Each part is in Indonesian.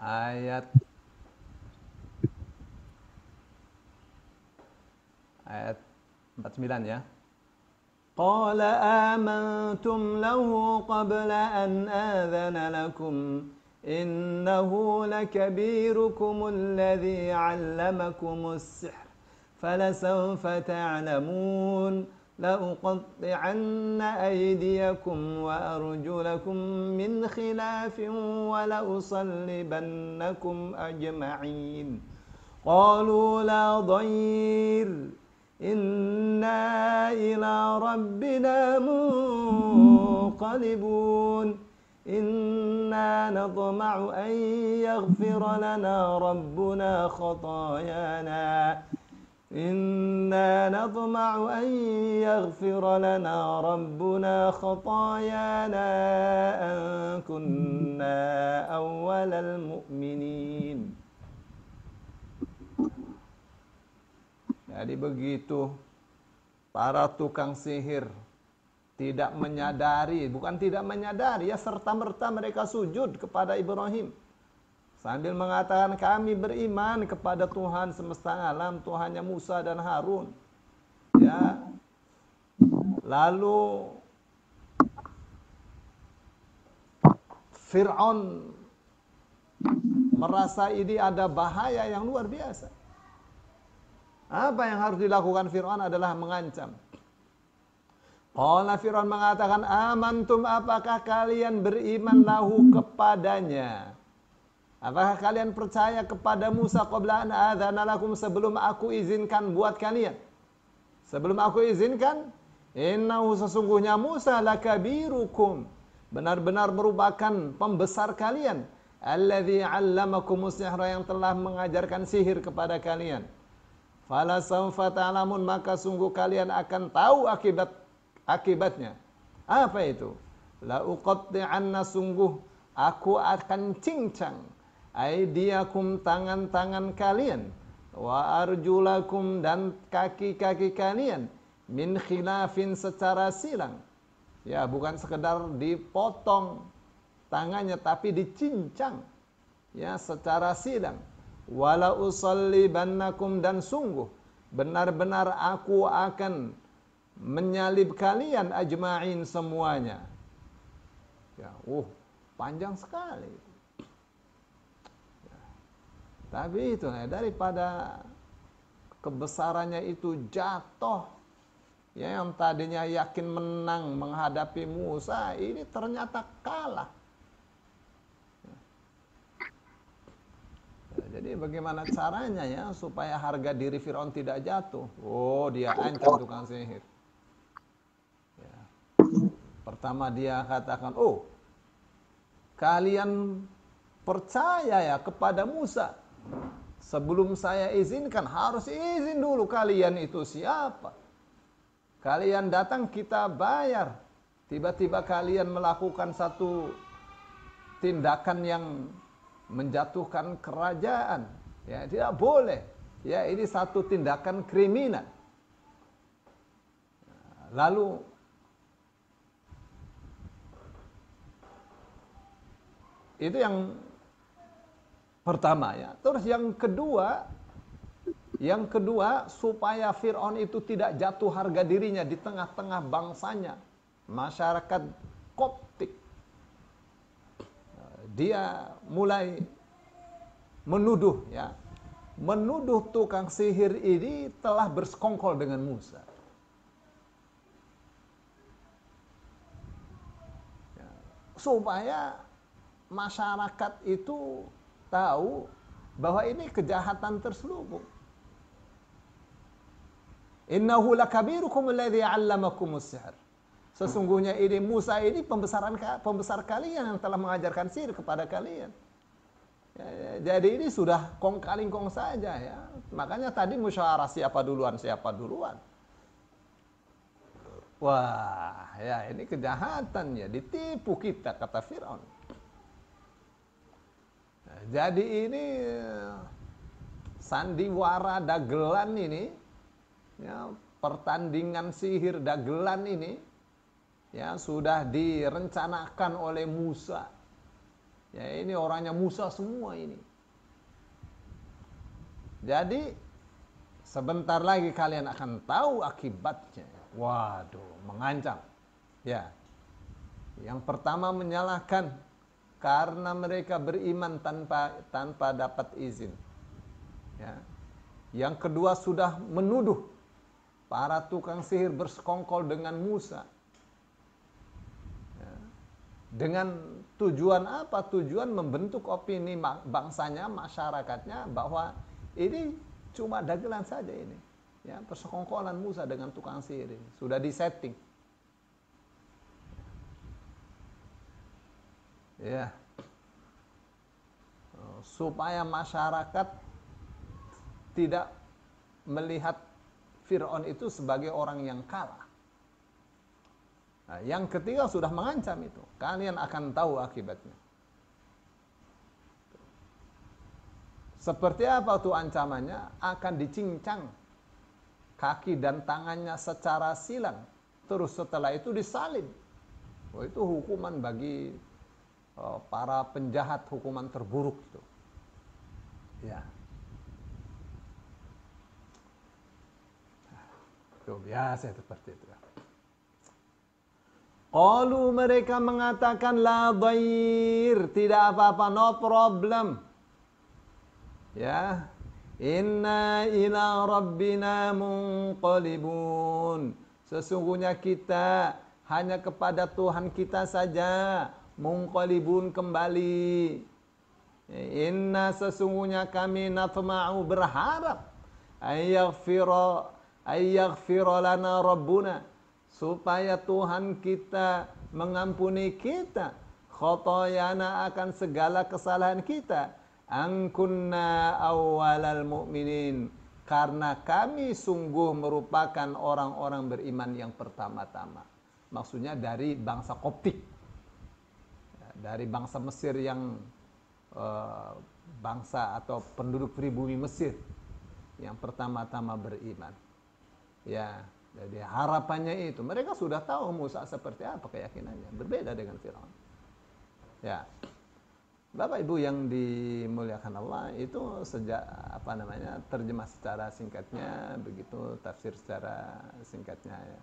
ayat 49 ya. Qala amantum lahu qabla an adhana lakum innahu lakabirukum alladhi 'allamakumus sihr falasawfa ta'lamun لأقطعن أيديكم وأرجلكم من خلاف ولأصلبنكم أجمعين قالوا لا ضير إنا إلى ربنا منقلبون إنا نطمع أن يغفر لنا ربنا خطايانا إنا نطمع أن يغفر لنا ربنا خطايانا أن كنا أول المؤمنين. Jadi begitu para tukang sihir tidak menyadari, bukan tidak menyadari ya, serta-merta mereka sujud kepada Ibrahim sambil mengatakan kami beriman kepada Tuhan semesta alam, Tuhannya Musa dan Harun. Ya. Lalu Fir'aun merasa ini ada bahaya yang luar biasa. Apa yang harus dilakukan Fir'aun adalah mengancam. Qala Fir'aun mengatakan, amantum, apakah kalian beriman lahu kepadanya? Apakah kalian percaya kepada Musa qabla an adzana lakum, sebelum aku izinkan buat kalian? Sebelum aku izinkan, innahu, sesungguhnya Musa lakabirukum, benar-benar merupakan pembesar kalian, alladzi 'allamakumus sihra, yang telah mengajarkan sihir kepada kalian. Fala sawfa ta'lamun, maka sungguh kalian akan tahu akibatnya. Apa itu? La uqatti'anna, sungguh aku akan cincang aidiakum, tangan-tangan kalian, wa arjulakum, dan kaki-kaki kalian, min khilafin, secara silang. Ya, bukan sekedar dipotong tangannya, tapi dicincang ya secara silang. Wala usallibannakum, dan sungguh benar-benar aku akan menyalib kalian ajma'in, semuanya. Ya, panjang sekali. Tapi itu daripada kebesarannya itu jatuh, ya, yang tadinya yakin menang menghadapi Musa, ini ternyata kalah. Ya, jadi bagaimana caranya ya supaya harga diri Fir'aun tidak jatuh? Dia ancam tukang sihir. Ya. Pertama dia katakan, kalian percaya ya kepada Musa? Sebelum saya izinkan, harus izin dulu kalian itu siapa. Kalian datang kita bayar. Tiba-tiba kalian melakukan satu tindakan yang menjatuhkan kerajaan. Ya, tidak boleh. Ya, ini satu tindakan kriminal. Lalu itu yang pertama ya. Terus yang kedua supaya Fir'aun itu tidak jatuh harga dirinya di tengah-tengah bangsanya, masyarakat Koptik. Dia mulai menuduh tukang sihir ini telah bersekongkol dengan Musa. Supaya masyarakat itu tahu bahwa ini kejahatan terselubung. Innahu lakabirukum alladzi 'allamakumus sihr. Sesungguhnya ini Musa ini pembesar kalian yang telah mengajarkan sihir kepada kalian. Ya, jadi ini sudah kong kaling kong saja ya. Makanya tadi musyawarah siapa duluan. Wah, ya ini kejahatan ya, ditipu kita, kata Fir'aun. Jadi ini sandiwara dagelan ini, ya, pertandingan sihir dagelan ini, ya, sudah direncanakan oleh Musa. Ya, ini orangnya Musa semua ini. Jadi sebentar lagi kalian akan tahu akibatnya. Waduh, mengancam. Ya. Yang pertama menyalahkan karena mereka beriman tanpa dapat izin. Ya. Yang kedua sudah menuduh para tukang sihir bersekongkol dengan Musa. Ya. Dengan tujuan apa? Tujuan membentuk opini bangsanya, masyarakatnya bahwa ini cuma dagelan saja ini. Ya, persekongkolan Musa dengan tukang sihir ini sudah disetting. Ya. Supaya masyarakat tidak melihat Fir'aun itu sebagai orang yang kalah. Nah, yang ketiga sudah mengancam itu. Kalian akan tahu akibatnya. Seperti apa tuh ancamannya? Akan dicincang kaki dan tangannya secara silang. Terus setelah itu disalib. Oh, itu hukuman bagi para penjahat, hukuman terburuk itu. Ya. Itu biasa seperti itu. Qalu, mereka mengatakan la dhair, tidak apa-apa, no problem. Ya. Inna ila rabbina munqalibun. Sesungguhnya kita hanya kepada Tuhan kita saja munqalibun, kembali. Inna, sesungguhnya kami natma'u, berharap ayyaghfira lana rabbuna, supaya Tuhan kita mengampuni kita khotoyana, akan segala kesalahan kita, an kunna awwalal mu'minin, karena kami sungguh merupakan orang-orang beriman yang pertama-tama. Maksudnya dari bangsa Koptik, dari bangsa Mesir yang bangsa atau penduduk pribumi Mesir yang pertama-tama beriman. Ya, jadi harapannya itu, mereka sudah tahu Musa seperti apa keyakinannya, berbeda dengan Firaun. Ya, Bapak Ibu yang dimuliakan Allah, itu sejak terjemah secara singkatnya, begitu tafsir secara singkatnya ya.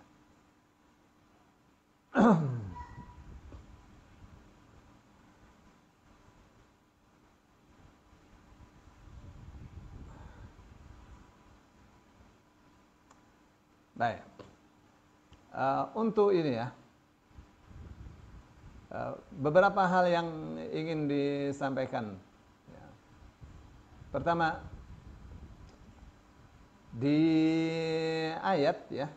Baik, untuk ini ya, beberapa hal yang ingin disampaikan. Ya. Pertama, di ayat ya,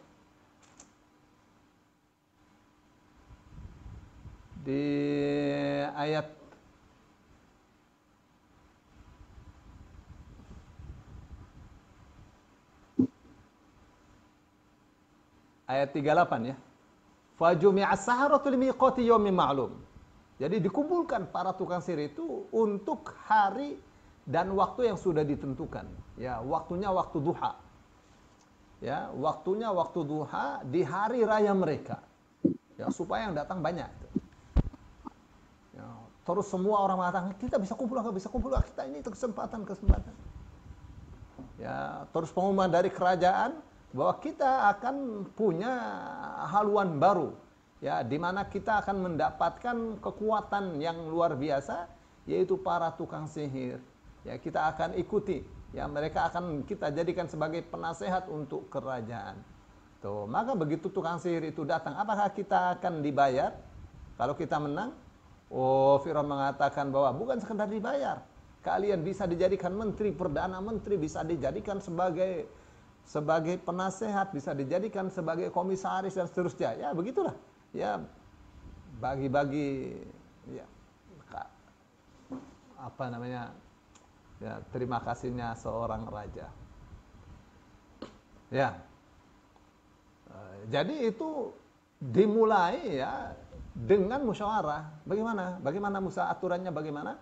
di ayat ayat 38 ya. Fajumi'as saharatu limiqati yaumin ma'lum. Jadi dikumpulkan para tukang sihir itu untuk hari dan waktu yang sudah ditentukan. Ya, waktunya waktu duha. Ya, waktunya waktu duha di hari raya mereka. Ya, supaya yang datang banyak. Ya, terus semua orang mengatakan, kita bisa kumpul, kita ini kesempatan. Ya, terus pengumuman dari kerajaan bahwa kita akan punya haluan baru, ya, di mana kita akan mendapatkan kekuatan yang luar biasa, yaitu para tukang sihir. Ya, kita akan ikuti, ya, mereka akan kita jadikan sebagai penasehat untuk kerajaan. Tuh, maka begitu tukang sihir itu datang, apakah kita akan dibayar kalau kita menang? Oh, Firaun mengatakan bahwa bukan sekedar dibayar, kalian bisa dijadikan menteri, perdana menteri, bisa dijadikan sebagai penasehat, bisa dijadikan sebagai komisaris dan seterusnya. Ya, begitulah. Ya, bagi-bagi ya, ya, terima kasihnya seorang raja. Ya. Jadi itu dimulai ya dengan musyawarah. Bagaimana Musa, aturannya bagaimana?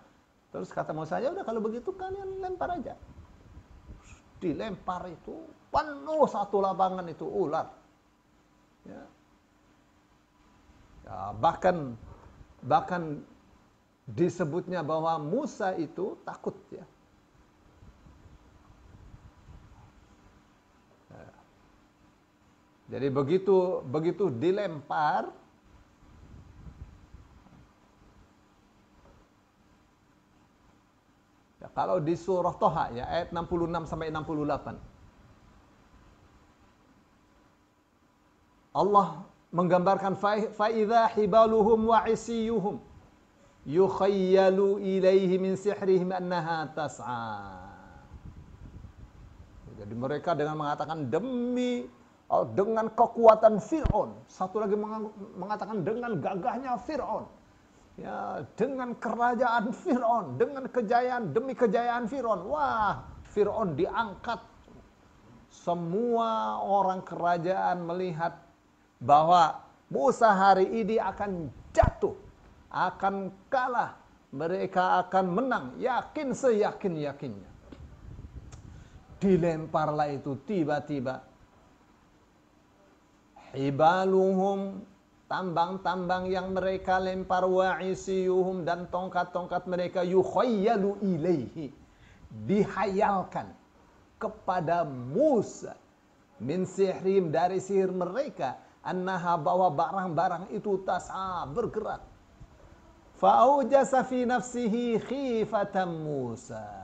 Terus kata Musa, ya udah kalau begitu kalian lempar aja. Dilempar itu penuh satu lapangan itu ular. Ya. Ya, bahkan disebutnya bahwa Musa itu takut ya. Jadi begitu dilempar, ya, kalau di surah Toha ya ayat 66 sampai 68, Allah menggambarkan faidha hibaluhum wa isiyuhum yukhayyalu ilaihi min sihrihim annaha tas'a. Jadi mereka dengan mengatakan dengan kekuatan Fir'aun. Satu lagi mengatakan dengan gagahnya Fir'aun. Ya, dengan kerajaan Fir'aun, dengan kejayaan demi kejayaan Fir'aun. Wah, Fir'aun diangkat. Semua orang kerajaan melihat bahwa Musa hari ini akan jatuh, akan kalah, mereka akan menang, yakin seyakin-yakinnya. Dilemparlah itu tiba-tiba hibaluhum, tambang-tambang yang mereka lempar, wa'isiyuhum, dan tongkat-tongkat mereka, yukhayyalu ilaihi, dihayalkan kepada Musa, min sihrim, dari sihir mereka, annaha, bahwa barang-barang itu tas'a, bergerak. Fa'aujasa fi nafsihi khifatan Musa.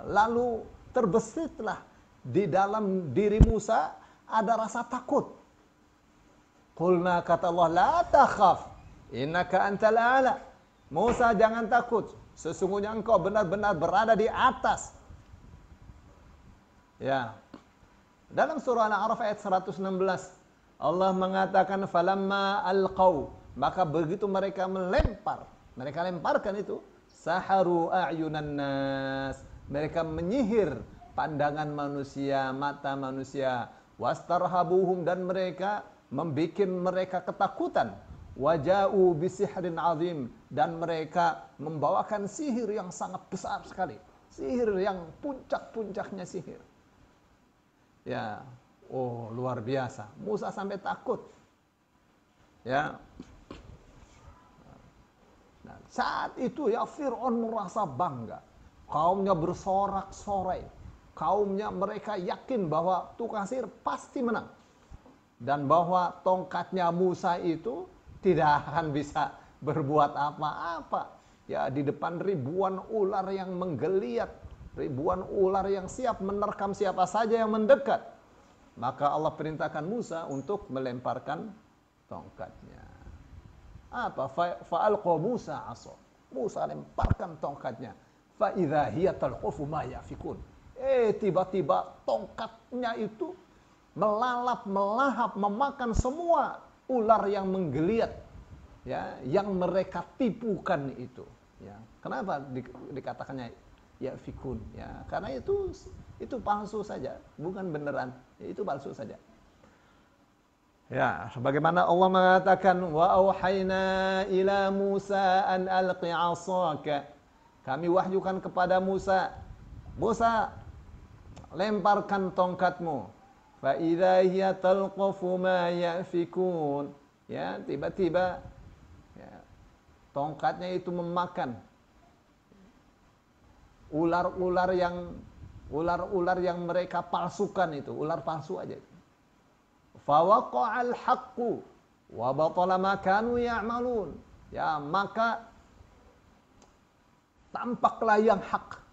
Lalu terbesitlah di dalam diri Musa ada rasa takut. Qulna, kata Allah, la takhaf, innaka antal a'la. Musa, jangan takut, sesungguhnya engkau benar-benar berada di atas. Ya. Dalam surah Al-A'raf ayat 116, Allah mengatakan falamma alqaw, maka begitu mereka melempar, mereka lemparkan itu, saharu a'yunan nas, mereka menyihir pandangan manusia, mata manusia, wastarhabuhum, dan mereka membuat mereka ketakutan, waja'u bisihrin azim, dan mereka membawakan sihir yang sangat besar sekali, sihir yang puncak-puncaknya sihir. Ya, oh luar biasa, Musa sampai takut. Ya. Nah, saat itu ya Fir'aun merasa bangga, kaumnya bersorak-sorai. Kaumnya mereka yakin bahwa tukang sihir pasti menang. Dan bahwa tongkatnya Musa itu tidak akan bisa berbuat apa-apa. Ya, di depan ribuan ular yang menggeliat, ribuan ular yang siap menerkam siapa saja yang mendekat. Maka Allah perintahkan Musa untuk melemparkan tongkatnya. Apa? Fa'alqa Musa 'asa. Musa lemparkan tongkatnya. Fa idza hiya talqufu ma yafikun. Tiba-tiba tongkatnya itu melalap, melahap, memakan semua ular yang menggeliat, ya, yang mereka tipukan itu. Ya, kenapa dikatakannya yafikun? Ya, karena itu palsu saja, bukan beneran. Itu palsu saja. Ya, sebagaimana Allah mengatakan wa auhayna ila Musa an alqi 'asaka. Kami wahyukan kepada Musa, Musa, lemparkan tongkatmu. Fa idza hiya talqafu ma yafikun. Ya, tiba-tiba ya, tongkatnya itu memakan ular-ular yang mereka palsukan itu, ular palsu aja. Fa waqa'al haqqu wa batala ma kanu ya'malun. Ya, maka tampaklah yang hak,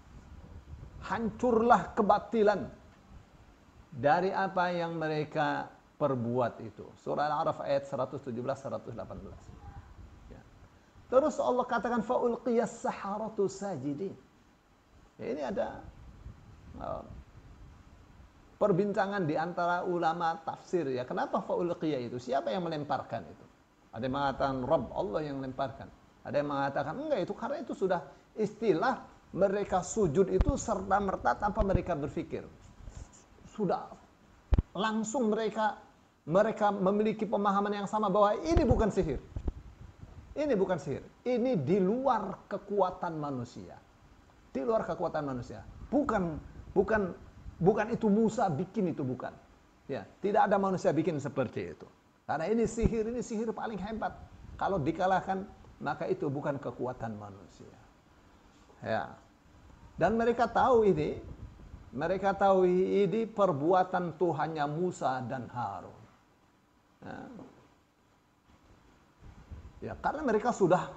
hancurlah kebatilan dari apa yang mereka perbuat itu. Surah Al-A'raf ayat 117-118. Ya. Terus Allah katakan faulqiyas saharatu sajidin. Ya, ini ada perbincangan di antara ulama tafsir ya. Kenapa faulqiyah itu? Siapa yang melemparkan itu? Ada yang mengatakan Rabb, Allah yang melemparkan. Ada yang mengatakan enggak, itu karena itu sudah istilah mereka sujud itu serta-merta tanpa mereka berpikir. Sudah langsung mereka memiliki pemahaman yang sama bahwa ini bukan sihir. Ini bukan sihir. Ini di luar kekuatan manusia. Di luar kekuatan manusia. Bukan itu Musa bikin, itu bukan. Ya, tidak ada manusia bikin seperti itu. Karena ini sihir paling hebat. Kalau dikalahkan maka itu bukan kekuatan manusia. Ya. Dan mereka tahu ini perbuatan Tuhannya Musa dan Harun. Ya, karena mereka sudah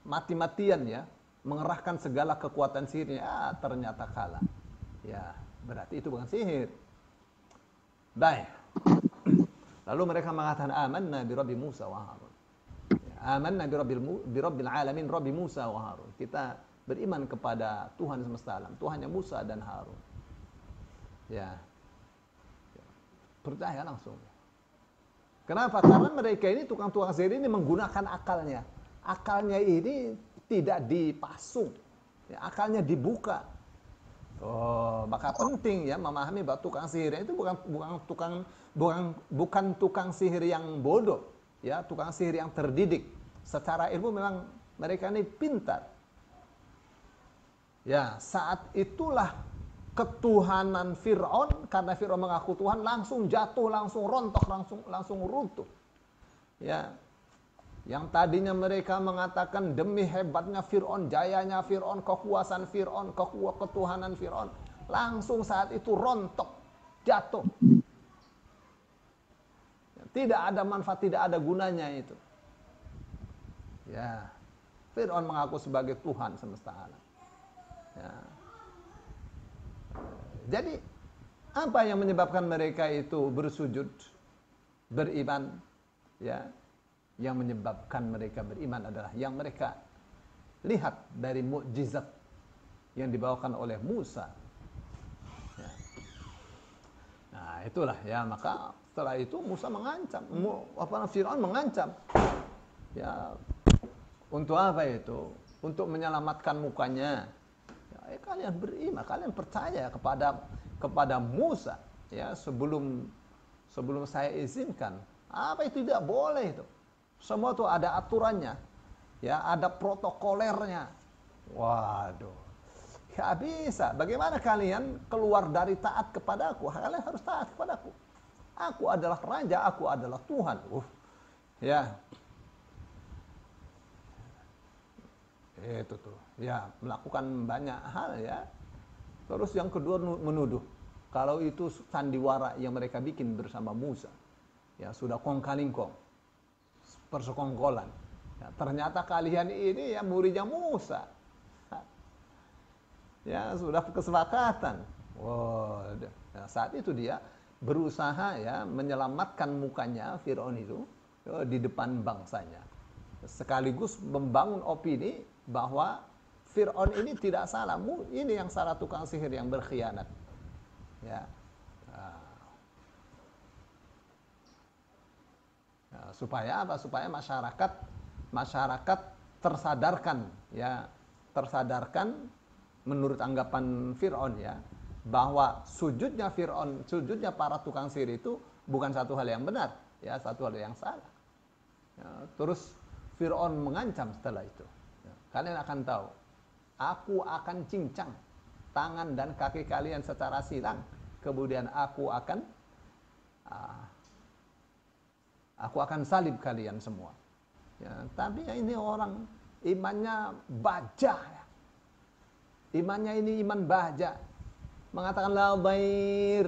mati-matian ya, mengerahkan segala kekuatan sihirnya, ternyata kalah. Ya, berarti itu bukan sihir. Baik. Lalu mereka mengatakan amanna bi Rabbi Musa wa Harun. Ya, amanna bi Rabbil alamin, Rabbi Musa wa Harun. Kita beriman kepada Tuhan semesta alam, Tuhannya Musa dan Harun. Ya. Percaya langsung. Kenapa? Karena mereka ini tukang-tukang sihir ini menggunakan akalnya. Akalnya ini tidak dipasung. Ya, akalnya dibuka. Oh, maka penting ya memahami bahwa tukang sihir itu bukan tukang sihir yang bodoh, ya, tukang sihir yang terdidik. Secara ilmu memang mereka ini pintar. Ya, saat itulah ketuhanan Fir'aun, karena Fir'aun mengaku Tuhan, langsung jatuh, langsung rontok, langsung runtuh. Ya. Yang tadinya mereka mengatakan demi hebatnya Fir'aun, jayanya Fir'aun, kekuasaan Fir'aun, ketuhanan Fir'aun, langsung saat itu rontok, jatuh. Tidak ada manfaat, tidak ada gunanya itu. Ya. Fir'aun mengaku sebagai Tuhan semesta alam. Ya. Jadi apa yang menyebabkan mereka itu bersujud, beriman? Ya, yang menyebabkan mereka beriman adalah yang mereka lihat dari mukjizat yang dibawakan oleh Musa. Ya. Nah, itulah ya, maka setelah itu Musa mengancam, Fir'aun mengancam. Ya, untuk apa itu? Untuk menyelamatkan mukanya. Kalian beriman, kalian percaya kepada Musa ya, sebelum saya izinkan. Apa itu tidak boleh itu. Semua itu ada aturannya. Ya, ada protokolernya. Waduh. Ya bisa. Bagaimana kalian keluar dari taat kepadaku? Kalian harus taat kepadaku. Aku adalah raja, aku adalah Tuhan. Ya. Itu tuh. Ya, melakukan banyak hal ya. Terus yang kedua menuduh kalau itu sandiwara yang mereka bikin bersama Musa. Ya, sudah kong-kalingkong. Persekongkolan. Ya, ternyata kalian ini ya muridnya Musa. Ya, sudah kesepakatan. Ya, saat itu dia berusaha ya menyelamatkan mukanya Fir'aun itu ya, di depan bangsanya. Sekaligus membangun opini bahwa Fir'aun ini tidak salah, ini yang salah tukang sihir yang berkhianat. Ya. Supaya apa? Supaya masyarakat tersadarkan, ya, tersadarkan menurut anggapan Fir'aun ya, bahwa sujudnya Fir'aun, sujudnya para tukang sihir itu bukan satu hal yang benar, ya, satu hal yang salah. Ya, terus Fir'aun mengancam setelah itu. Ya, kalian akan tahu, aku akan cincang tangan dan kaki kalian secara silang, kemudian aku akan salib kalian semua. Ya, tapi ya ini orang imannya baja. Ya. Imannya ini iman baja. Mengatakan la dhair.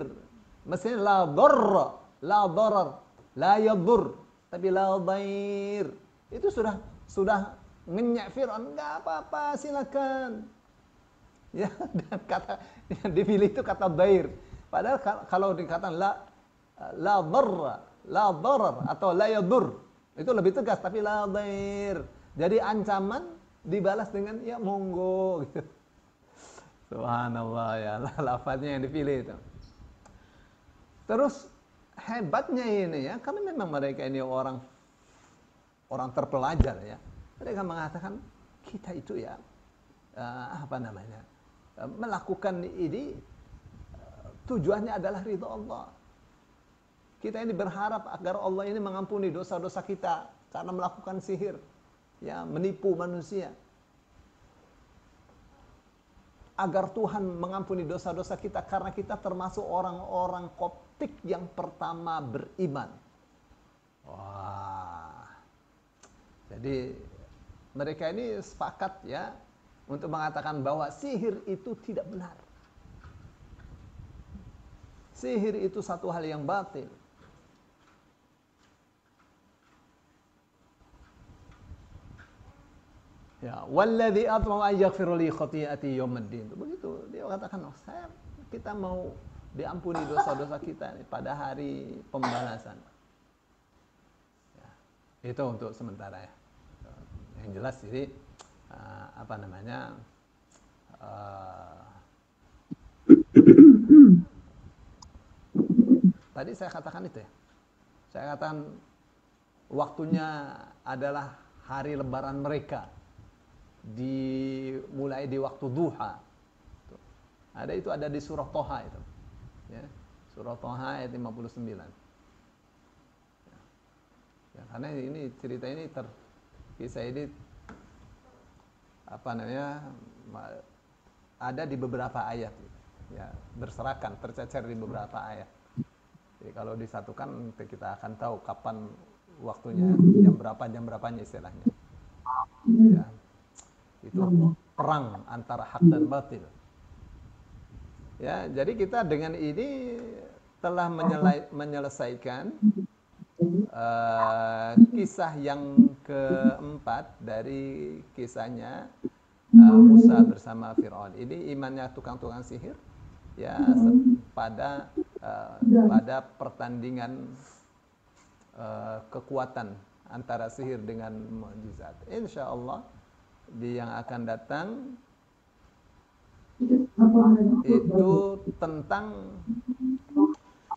Mestinya la dharr, la dharar, la yadur. Tapi la dhair. Itu sudah ngenyak Fir'aun, enggak apa-apa, silakan. Ya, dan kata yang dipilih itu kata dhair. Padahal kalau dikatakan la dharr, la dharar atau la yadur, itu lebih tegas, tapi la dhair. Jadi ancaman dibalas dengan ya monggo gitu. Subhanallah ya, lafaznya yang dipilih itu. Terus hebatnya ini ya, karena memang mereka ini orang terpelajar ya. Mereka mengatakan kita itu ya melakukan ini tujuannya adalah ridha Allah. Kita ini berharap agar Allah ini mengampuni dosa-dosa kita karena melakukan sihir, ya, menipu manusia. Agar Tuhan mengampuni dosa-dosa kita karena kita termasuk orang-orang Koptik yang pertama beriman. Wah. Jadi mereka ini sepakat ya untuk mengatakan bahwa sihir itu tidak benar. Sihir itu satu hal yang batil. Ya, walladzi atma'u an yaghfira li khati'ati yaumiddin. Begitu dia katakan, kita mau diampuni dosa-dosa kita pada hari pembalasan. Ya, itu untuk sementara ya. Yang jelas jadi apa namanya? Tadi saya katakan itu ya. Saya katakan waktunya adalah hari lebaran mereka. Mulai di waktu duha. Ada di surah Toha itu. Ya, surah Toha ayat 59. Ya, karena ini cerita ini kisah ini apa namanya ada di beberapa ayat. Ya, berserakan, tercecer di beberapa ayat. Jadi kalau disatukan kita akan tahu kapan waktunya, jam berapanya istilahnya. Ya. Itu perang antara hak dan batil. Ya, jadi kita dengan ini telah menyelesaikan kisah yang keempat dari kisahnya Musa bersama Fir'aun. Ini imannya tukang-tukang sihir ya pada pertandingan kekuatan antara sihir dengan mukjizat. Insyaallah di yang akan datang itu tentang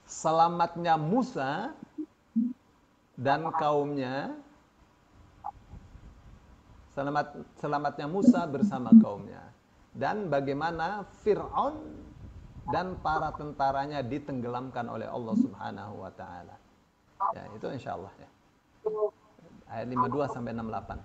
selamatnya Musa dan kaumnya, selamatnya Musa bersama kaumnya, dan bagaimana Fir'aun dan para tentaranya ditenggelamkan oleh Allah Subhanahu wa taala. Ya, itu insyaallah ya. Ayat 52 sampai 68.